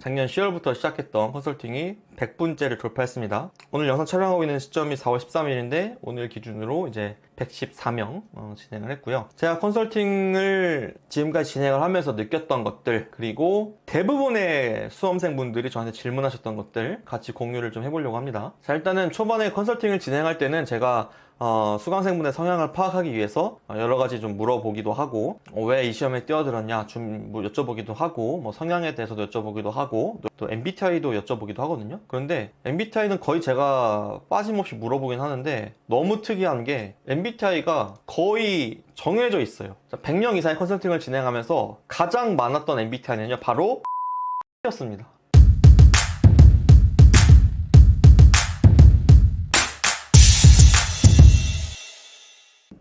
작년 10월부터 시작했던 컨설팅이 100분째를 돌파했습니다. 오늘 영상 촬영하고 있는 시점이 4월 13일인데 오늘 기준으로 이제 114명 진행을 했고요. 제가 컨설팅을 지금까지 진행을 하면서 느꼈던 것들, 그리고 대부분의 수험생분들이 저한테 질문하셨던 것들 같이 공유를 좀 해보려고 합니다. 자, 일단은 초반에 컨설팅을 진행할 때는 제가 수강생분의 성향을 파악하기 위해서 여러 가지 좀 물어보기도 하고, 왜 이 시험에 뛰어들었냐 좀 뭐 여쭤보기도 하고, 뭐 성향에 대해서도 여쭤보기도 하고, 또 MBTI도 여쭤보기도 하거든요. 그런데 MBTI는 거의 제가 빠짐없이 물어보긴 하는데 너무 특이한 게 MBTI가 거의 정해져 있어요. 100명 이상의 컨설팅을 진행하면서 가장 많았던 MBTI는요 바로 였습니다.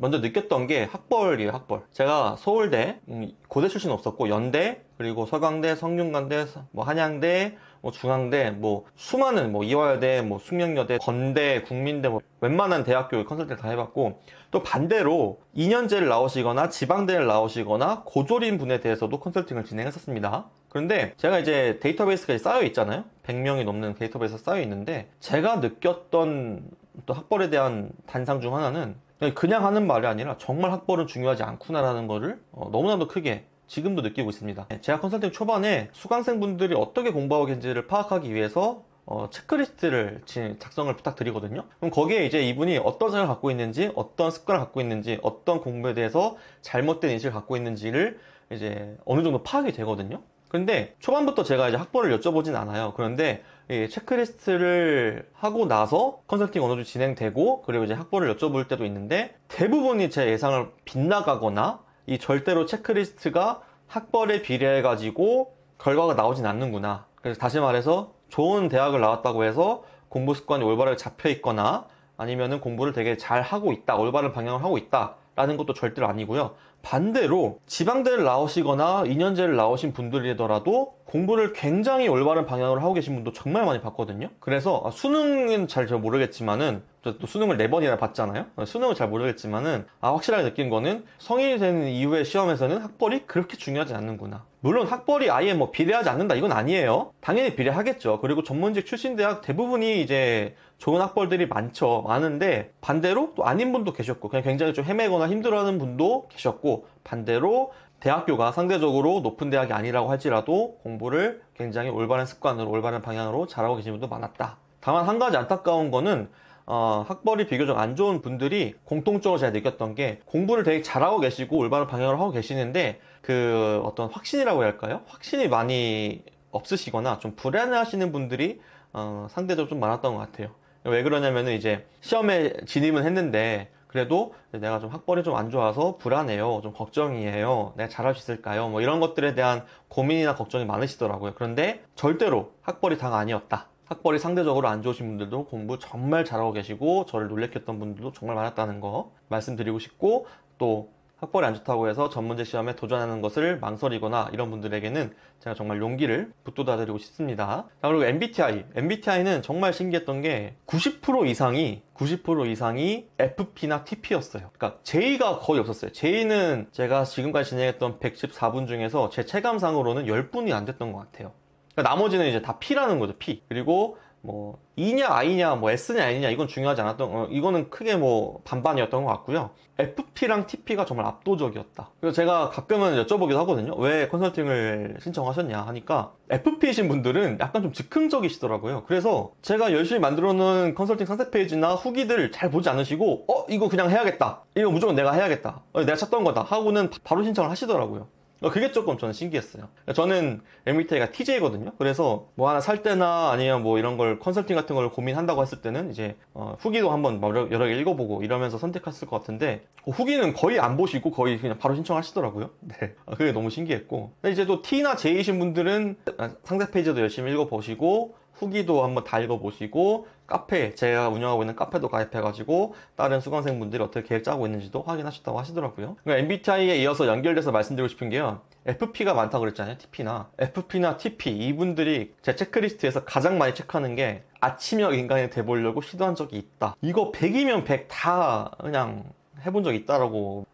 먼저 느꼈던 게 학벌이에요, 학벌. 제가 서울대, 고대 출신 없었고, 연대, 그리고 서강대, 성균관대, 뭐 한양대, 뭐 중앙대, 뭐 수많은, 뭐 이화여대, 뭐 숙명여대, 건대, 국민대, 뭐 웬만한 대학교 컨설팅 다 해봤고, 또 반대로 2년제를 나오시거나 지방대를 나오시거나 고졸인 분에 대해서도 컨설팅을 진행했었습니다. 그런데 제가 이제 데이터베이스가 쌓여 있잖아요. 100명이 넘는 데이터베이스가 쌓여 있는데, 제가 느꼈던 또 학벌에 대한 단상 중 하나는 그냥 하는 말이 아니라 정말 학벌은 중요하지 않구나라는 거를 너무나도 크게 지금도 느끼고 있습니다. 제가 컨설팅 초반에 수강생분들이 어떻게 공부하고 계신지를 파악하기 위해서 체크리스트를 작성을 부탁드리거든요. 그럼 거기에 이제 이분이 어떤 생각을 갖고 있는지, 어떤 습관을 갖고 있는지, 어떤 공부에 대해서 잘못된 인식을 갖고 있는지를 이제 어느 정도 파악이 되거든요. 근데 초반부터 제가 이제 학벌을 여쭤보진 않아요. 그런데 체크리스트를 하고 나서 컨설팅 어느 정도 진행되고, 그리고 이제 학벌을 여쭤볼 때도 있는데, 대부분이 제 예상을 빗나가거나 이 절대로 체크리스트가 학벌에 비례해 가지고 결과가 나오진 않는구나. 그래서 다시 말해서 좋은 대학을 나왔다고 해서 공부 습관이 올바르게 잡혀 있거나 아니면은 공부를 되게 잘 하고 있다, 올바른 방향을 하고 있다 라는 것도 절대로 아니고요. 반대로 지방대를 나오시거나 2년제를 나오신 분들이더라도 공부를 굉장히 올바른 방향으로 하고 계신 분도 정말 많이 봤거든요. 그래서 수능은 잘 모르겠지만은, 또 수능을 4번이나 봤잖아요. 수능은 잘 모르겠지만은 확실하게 느낀 거는 성인이 되는 이후의 시험에서는 학벌이 그렇게 중요하지 않는구나. 물론 학벌이 아예 뭐 비례하지 않는다 이건 아니에요. 당연히 비례하겠죠. 그리고 전문직 출신 대학 대부분이 이제 좋은 학벌들이 많은데, 반대로 또 아닌 분도 계셨고, 그냥 굉장히 좀 헤매거나 힘들어하는 분도 계셨고, 반대로 대학교가 상대적으로 높은 대학이 아니라고 할지라도 공부를 굉장히 올바른 습관으로, 올바른 방향으로 잘하고 계신 분도 많았다. 다만 한 가지 안타까운 거는 학벌이 비교적 안 좋은 분들이 공통적으로 제가 느꼈던 게, 공부를 되게 잘하고 계시고 올바른 방향으로 하고 계시는데 그 어떤 확신이라고 해야 할까요? 확신이 많이 없으시거나 좀 불안해 하시는 분들이 상대적으로 좀 많았던 것 같아요. 왜 그러냐면은 이제 시험에 진입은 했는데 그래도 내가 좀 학벌이 좀 안 좋아서 불안해요, 좀 걱정이에요, 내가 잘할 수 있을까요, 뭐 이런 것들에 대한 고민이나 걱정이 많으시더라고요. 그런데 절대로 학벌이 다가 아니었다. 학벌이 상대적으로 안 좋으신 분들도 공부 정말 잘하고 계시고 저를 놀래켰던 분들도 정말 많았다는 거 말씀드리고 싶고, 또 학벌이 안 좋다고 해서 전문직 시험에 도전하는 것을 망설이거나 이런 분들에게는 제가 정말 용기를 북돋아드리고 싶습니다. 자, 그리고 MBTI는 정말 신기했던 게 90% 이상이 FP나 TP였어요. 그러니까 J가 거의 없었어요. J는 제가 지금까지 진행했던 114분 중에서 제 체감상으로는 10분이 안 됐던 것 같아요. 그러니까 나머지는 이제 다 P라는 거죠, P. 그리고 뭐 E냐 I냐 뭐 S냐 N이냐 이건 중요하지 않았던, 이거는 크게 뭐 반반이었던 것 같고요. FP랑 TP가 정말 압도적이었다. 그래서 제가 가끔은 여쭤보기도 하거든요. 왜 컨설팅을 신청하셨냐 하니까 FP이신 분들은 약간 좀 즉흥적이시더라고요. 그래서 제가 열심히 만들어 놓은 컨설팅 상세 페이지나 후기들 잘 보지 않으시고 이거 그냥 해야겠다, 이거 무조건 내가 해야겠다, 내가 찾던 거다 하고는 바로 신청을 하시더라고요. 그게 조금 저는 신기했어요. 저는 MBTI가 TJ거든요. 그래서 뭐 하나 살 때나 아니면 뭐 이런 걸 컨설팅 같은 걸 고민한다고 했을 때는 이제 후기도 한번 여러 개 읽어보고 이러면서 선택했을 것 같은데, 후기는 거의 안 보시고 거의 그냥 바로 신청하시더라고요. 네, 그게 너무 신기했고, 근데 이제 또 T나 J이신 분들은 상세 페이지도 열심히 읽어보시고 후기도 한번 다 읽어보시고, 카페, 제가 운영하고 있는 카페도 가입해가지고 다른 수강생분들이 어떻게 계획 짜고 있는지도 확인하셨다고 하시더라고요. MBTI에 이어서 연결돼서 말씀드리고 싶은 게요, FP가 많다고 그랬잖아요. FP나 TP 이분들이 제 체크리스트에서 가장 많이 체크하는 게 아침형 인간이 돼보려고 시도한 적이 있다. 이거 100이면 100 다 그냥 해본 적 있다라고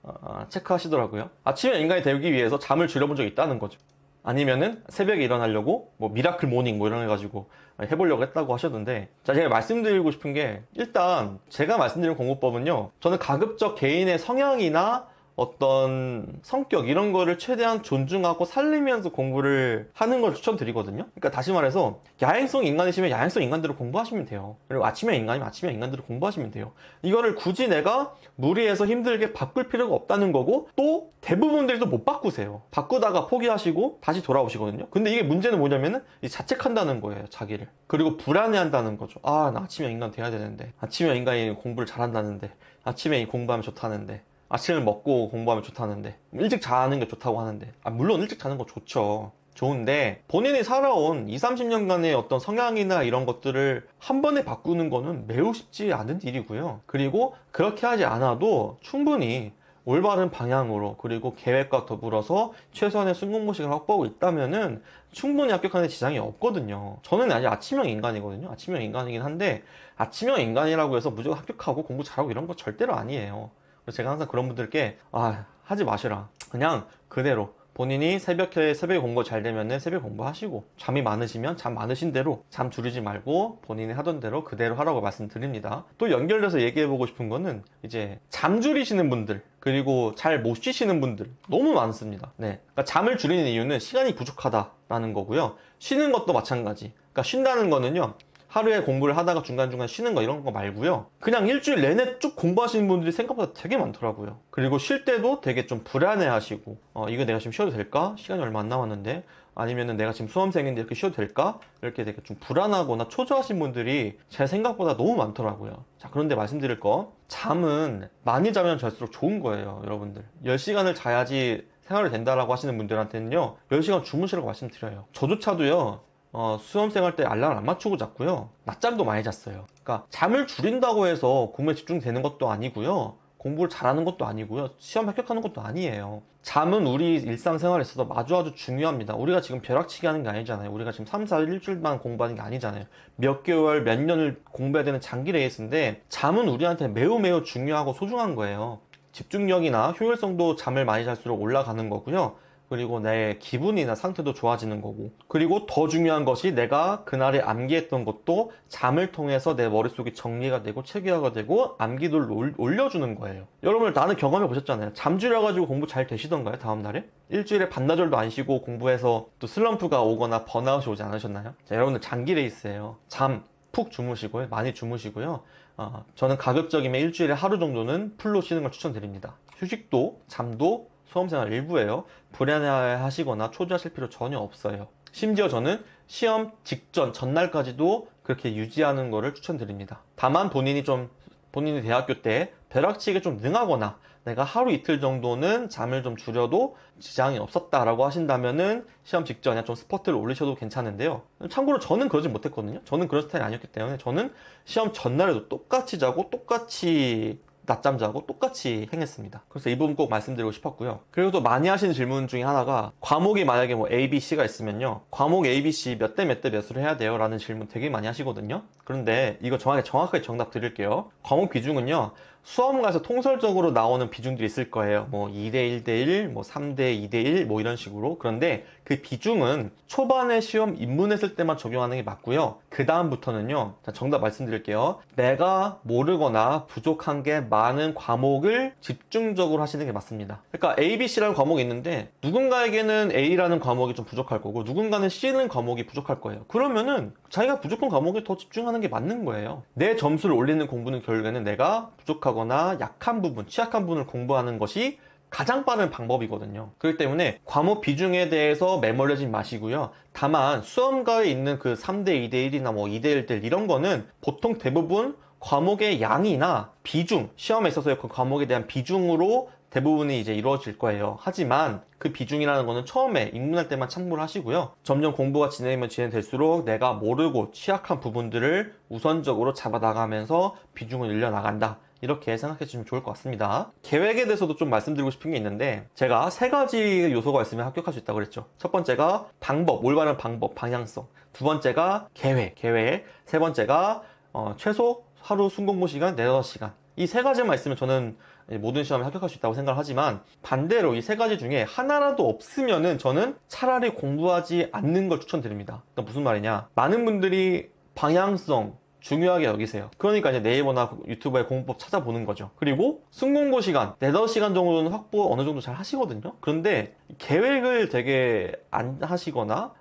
체크하시더라고요. 아침형 인간이 되기 위해서 잠을 줄여본 적이 있다는 거죠. 아니면은 새벽에 일어나려고 뭐 미라클 모닝 뭐 이런 거 해가지고 해보려고 했다고 하셨는데, 자, 제가 말씀드리고 싶은 게, 일단 제가 말씀드린 공부법은요, 저는 가급적 개인의 성향이나 어떤 성격 이런 거를 최대한 존중하고 살리면서 공부를 하는 걸 추천드리거든요. 그러니까 다시 말해서 야행성 인간이시면 야행성 인간대로 공부하시면 돼요. 그리고 아침형 인간이면 아침형 인간대로 공부하시면 돼요. 이거를 굳이 내가 무리해서 힘들게 바꿀 필요가 없다는 거고, 또 대부분들이 또 못 바꾸세요. 바꾸다가 포기하시고 다시 돌아오시거든요. 근데 이게 문제는 뭐냐면은 자책한다는 거예요, 자기를. 그리고 불안해한다는 거죠. 아, 나 아침형 인간 돼야 되는데, 아침형 인간이 공부를 잘한다는데, 아침에 공부하면 좋다는데, 아침을 먹고 공부하면 좋다는데, 일찍 자는 게 좋다고 하는데, 물론 일찍 자는 거 좋죠. 좋은데 본인이 살아온 20, 30년간의 어떤 성향이나 이런 것들을 한 번에 바꾸는 거는 매우 쉽지 않은 일이고요. 그리고 그렇게 하지 않아도 충분히 올바른 방향으로, 그리고 계획과 더불어서 최소한의 순공모식을 확보하고 있다면은 충분히 합격하는 데 지장이 없거든요. 저는 아직 아침형 인간이거든요. 아침형 인간이긴 한데, 아침형 인간이라고 해서 무조건 합격하고 공부 잘하고 이런 거 절대로 아니에요. 그래서 제가 항상 그런 분들께 하지 마시라. 그냥 그대로 본인이 새벽에 공부 잘 되면은 새벽 공부하시고, 잠이 많으시면 잠 많으신 대로 잠 줄이지 말고 본인이 하던 대로 그대로 하라고 말씀드립니다. 또 연결돼서 얘기해보고 싶은 거는, 이제 잠 줄이시는 분들, 그리고 잘 못 쉬시는 분들 너무 많습니다. 네, 그러니까 잠을 줄이는 이유는 시간이 부족하다라는 거고요. 쉬는 것도 마찬가지. 그러니까 쉰다는 거는요, 하루에 공부를 하다가 중간중간 쉬는 거 이런 거 말고요, 그냥 일주일 내내 쭉 공부하시는 분들이 생각보다 되게 많더라고요. 그리고 쉴 때도 되게 좀 불안해 하시고, 이거 내가 지금 쉬어도 될까? 시간이 얼마 안 남았는데, 아니면은 내가 지금 수험생인데 이렇게 쉬어도 될까? 이렇게 되게 좀 불안하거나 초조하신 분들이 제 생각보다 너무 많더라고요. 자, 그런데 말씀드릴 거, 잠은 많이 자면 잘수록 좋은 거예요, 여러분들. 10시간을 자야지 생활이 된다라고 하시는 분들한테는요, 10시간 주무시라고 말씀드려요. 저조차도요, 수험생 할 때 알람을 안 맞추고 잤고요, 낮잠도 많이 잤어요. 그러니까 잠을 줄인다고 해서 공부에 집중되는 것도 아니고요, 공부를 잘하는 것도 아니고요, 시험 합격하는 것도 아니에요. 잠은 우리 일상생활에 있어서 아주 중요합니다. 우리가 지금 벼락치기 하는 게 아니잖아요. 우리가 지금 3, 4일, 일주일만 공부하는 게 아니잖아요. 몇 개월, 몇 년을 공부해야 되는 장기 레이스인데, 잠은 우리한테 매우 중요하고 소중한 거예요. 집중력이나 효율성도 잠을 많이 잘수록 올라가는 거고요. 그리고 내 기분이나 상태도 좋아지는 거고, 그리고 더 중요한 것이 내가 그날에 암기했던 것도 잠을 통해서 내 머릿속이 정리가 되고 체계화가 되고 암기도를 올려주는 거예요. 여러분들 나는 경험해 보셨잖아요. 잠 줄여가지고 공부 잘 되시던가요? 다음날에? 일주일에 반나절도 안 쉬고 공부해서 또 슬럼프가 오거나 번아웃이 오지 않으셨나요? 자, 여러분들 장기 레이스예요. 잠 푹 주무시고요, 많이 주무시고요. 저는 가급적이면 일주일에 하루 정도는 풀로 쉬는 걸 추천드립니다. 휴식도 잠도 수험생활 일부예요. 불안해하시거나 초조하실 필요 전혀 없어요. 심지어 저는 시험 직전, 전날까지도 그렇게 유지하는 거를 추천드립니다. 다만 본인이 대학교 때 벼락치기에 좀 능하거나 내가 하루 이틀 정도는 잠을 좀 줄여도 지장이 없었다라고 하신다면은 시험 직전에 좀 스퍼트를 올리셔도 괜찮은데요. 참고로 저는 그러지 못했거든요. 저는 그런 스타일이 아니었기 때문에 저는 시험 전날에도 똑같이 자고 똑같이 낮잠 자고 똑같이 행했습니다. 그래서 이 부분 꼭 말씀드리고 싶었고요. 그리고 또 많이 하시는 질문 중에 하나가, 과목이 만약에 뭐 A, B, C가 있으면요, 과목 A, B, C 몇 대 몇으로 해야 돼요? 라는 질문 되게 많이 하시거든요. 그런데 이거 정확하게 정답 드릴게요. 과목 비중은요, 수험가에서 통설적으로 나오는 비중들이 있을 거예요. 뭐 2대 1대1, 뭐 3대 2대1, 뭐 이런 식으로. 그런데 그 비중은 초반에 시험 입문했을 때만 적용하는 게 맞고요. 그 다음부터는요, 정답 말씀드릴게요. 내가 모르거나 부족한 게 많은 과목을 집중적으로 하시는 게 맞습니다. 그러니까 A, B, C라는 과목이 있는데 누군가에게는 A라는 과목이 좀 부족할 거고 누군가는 C라는 과목이 부족할 거예요. 그러면은 자기가 부족한 과목에 더 집중하는 게 맞는 거예요. 내 점수를 올리는 공부는 결국에는 내가 부족하거나 약한 부분, 취약한 부분을 공부하는 것이 가장 빠른 방법이거든요. 그렇기 때문에 과목 비중에 대해서 매몰려지 마시고요. 다만 수험가에 있는 그 3대 2대 1이나 뭐 2대 1대1 이런 거는 보통 대부분 과목의 양이나 비중, 시험에 있어서의 그 과목에 대한 비중으로 대부분이 이제 이루어질 거예요. 하지만 그 비중이라는 거는 처음에 입문할 때만 참고를 하시고요. 점점 공부가 진행되면 진행될수록 내가 모르고 취약한 부분들을 우선적으로 잡아나가면서 비중을 늘려나간다, 이렇게 생각해 주시면 좋을 것 같습니다. 계획에 대해서도 좀 말씀드리고 싶은 게 있는데, 제가 3가지 요소가 있으면 합격할 수 있다고 그랬죠. 첫 번째가 방법, 올바른 방법, 방향성. 두 번째가 계획. 세 번째가 최소 하루 순공부 시간 4-5시간. 이 세 가지만 있으면 저는 모든 시험에 합격할 수 있다고 생각을 하지만, 반대로 이 세 가지 중에 하나라도 없으면은 저는 차라리 공부하지 않는 걸 추천드립니다. 그러니까 무슨 말이냐, 많은 분들이 방향성 중요하게 여기세요. 그러니까 이제 네이버나 유튜브에 공부법 찾아보는 거죠. 그리고 순공부 시간 4~5시간 정도는 확보 어느 정도 잘 하시거든요. 그런데 계획을 되게 안 하시거나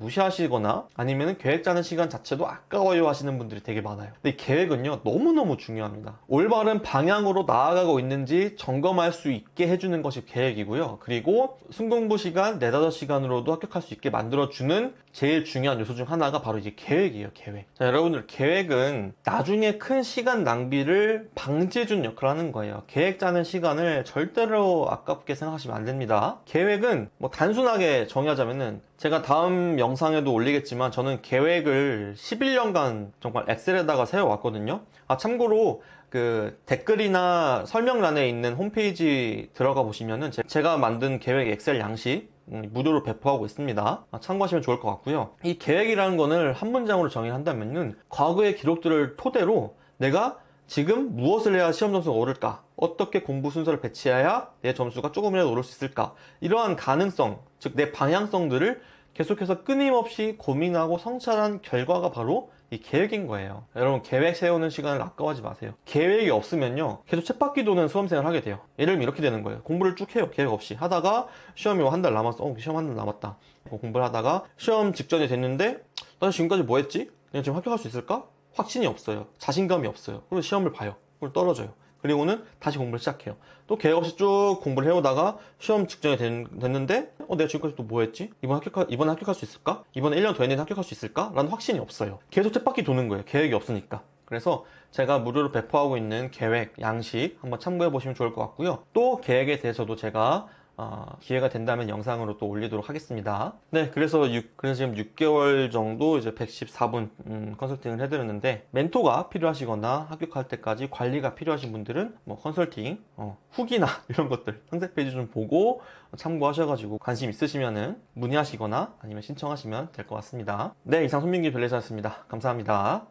무시하시거나 아니면 계획 짜는 시간 자체도 아까워요 하시는 분들이 되게 많아요. 근데 이 계획은요, 너무너무 중요합니다. 올바른 방향으로 나아가고 있는지 점검할 수 있게 해주는 것이 계획이고요. 그리고 순공부 시간 4~5시간으로도 합격할 수 있게 만들어주는 제일 중요한 요소 중 하나가 바로 이제 계획이에요. 계획. 자, 여러분들, 계획은 나중에 큰 시간 낭비를 방지해주는 역할을 하는 거예요. 계획 짜는 시간을 절대로 아깝게 생각하시면 안 됩니다. 계획은 뭐 단순하게 정의하자면은, 제가 다음 영상에도 올리겠지만 저는 계획을 11년간 정말 엑셀에다가 세워왔거든요. 참고로 그 댓글이나 설명란에 있는 홈페이지 들어가 보시면은 제가 만든 계획 엑셀 양식 무료로 배포하고 있습니다. 참고하시면 좋을 것 같고요. 이 계획이라는 거는 한 문장으로 정의를 한다면은, 과거의 기록들을 토대로 내가 지금 무엇을 해야 시험 점수가 오를까? 어떻게 공부 순서를 배치해야 내 점수가 조금이라도 오를 수 있을까? 이러한 가능성, 즉 내 방향성들을 계속해서 끊임없이 고민하고 성찰한 결과가 바로 이 계획인 거예요. 여러분, 계획 세우는 시간을 아까워하지 마세요. 계획이 없으면요, 계속 쳇바퀴 도는 수험생활을 하게 돼요. 예를 들면 이렇게 되는 거예요. 공부를 쭉 해요. 계획 없이 하다가 시험이 한 달 남았어. 시험 한 달 남았다. 공부를 하다가 시험 직전이 됐는데, 나 지금까지 뭐 했지? 그냥 지금 합격할 수 있을까? 확신이 없어요. 자신감이 없어요. 그리고 시험을 봐요. 그리고 떨어져요. 그리고는 다시 공부를 시작해요. 또 계획 없이 쭉 공부를 해오다가 시험 직전에 됐는데, 내가 지금까지 또 뭐 했지? 이번에 합격할 수 있을까? 이번에 1년 더 했는데 합격할 수 있을까? 라는 확신이 없어요. 계속 쳇바퀴 도는 거예요. 계획이 없으니까. 그래서 제가 무료로 배포하고 있는 계획, 양식 한번 참고해 보시면 좋을 것 같고요. 또 계획에 대해서도 제가 기회가 된다면 영상으로 또 올리도록 하겠습니다. 네, 그래서 지금 6개월 정도 이제 114분 컨설팅을 해드렸는데, 멘토가 필요하시거나 합격할 때까지 관리가 필요하신 분들은 뭐 컨설팅 후기나 이런 것들 상세 페이지 좀 보고 참고하셔가지고 관심 있으시면은 문의하시거나 아니면 신청하시면 될 것 같습니다. 네, 이상 손민기 변리사였습니다. 감사합니다.